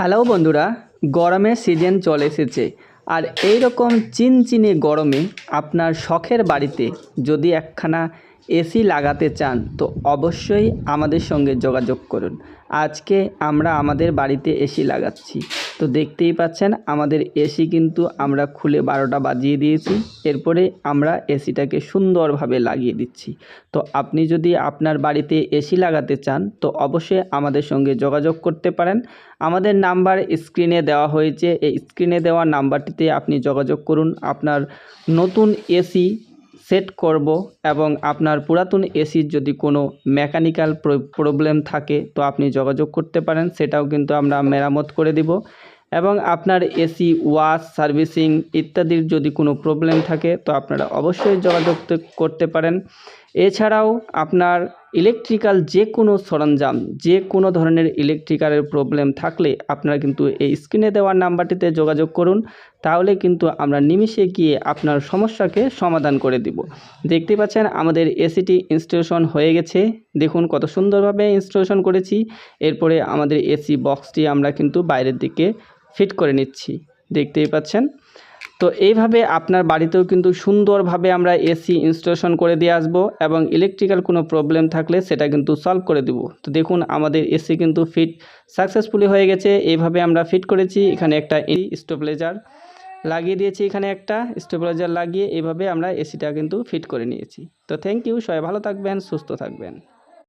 Hello বন্ধুরা, গরমের season চলে এসেছে। আর এই রকম চিনচিনে গরমে আপনার শখের বাড়িতে যদি একখানা এসি লাগাতে চান তো অবশ্যই আমাদের সঙ্গে যোগাযোগ করুন। আজকে আমরা আমাদের বাড়িতে এসি লাগাচ্ছি। তো দেখতেই পাচ্ছেন আমাদের এসি কিন্তু আমরা খুলে 12টা বাজিয়ে দিয়েছি। এরপরে আমরা এসিটাকে সুন্দরভাবে লাগিয়ে দিচ্ছি। তো আপনি যদি আপনার বাড়িতে এসি লাগাতে চান তো অবশ্যই আমাদের সঙ্গে যোগাযোগ করতে পারেন। আমাদের নাম্বার স্ক্রিনে দেওয়া হয়েছে, এই স্ক্রিনে দেওয়া নাম্বারটিতে আপনি যোগাযোগ করুন। আপনার নতুন এসি সেট করব এবং আপনার পুরাতন এসির যদি কোনো মেকানিক্যাল প্রবলেম থাকে তো আপনি যোগাযোগ করতে পারেন, সেটাও কিন্তু আমরা মেরামত করে দিব। এবং আপনার এসি ওয়াশ সার্ভিসিং ইত্যাদির যদি কোনো প্রবলেম থাকে তো আপনারা অবশ্যই যোগাযোগ করতে পারেন। এছাড়াও আপনার ইলেকট্রিক্যাল যে কোনো সরঞ্জাম, যে কোনো ধরনের ইলেকট্রিক্যালের প্রবলেম থাকলে আপনারা কিন্তু এই স্ক্রিনে দেওয়ার নাম্বারটিতে যোগাযোগ করুন। তাহলে কিন্তু আমরা নিমিষে গিয়ে আপনার সমস্যাকে সমাধান করে দিব। দেখতে পাচ্ছেন আমাদের এসিটি ইনস্টলেশন হয়ে গেছে। দেখুন কত সুন্দরভাবে ইনস্টলেশন করেছি। এরপরে আমাদের এসি বক্সটি আমরা কিন্তু বাইরের দিকে ফিট করে নিচ্ছি, দেখতেই পাচ্ছেন। তো এইভাবে আপনার বাড়িতেও কিন্তু সুন্দরভাবে আমরা এসি ইনস্টলেশন করে দিয়ে আসবো এবং ইলেকট্রিক্যাল কোনো প্রবলেম থাকলে সেটা কিন্তু সলভ করে দেব। তো দেখুন আমাদের এসি কিন্তু ফিট সাকসেসফুলি হয়ে গেছে। এইভাবে আমরা ফিট করেছি। এখানে একটা স্টেবিলাইজার লাগিয়ে দিয়েছি, এখানে একটা স্টেবিলাইজার লাগিয়ে এইভাবে আমরা এসিটা কিন্তু ফিট করে নিয়েছি। তো থ্যাংক ইউ, সবাই ভালো থাকবেন, সুস্থ থাকবেন।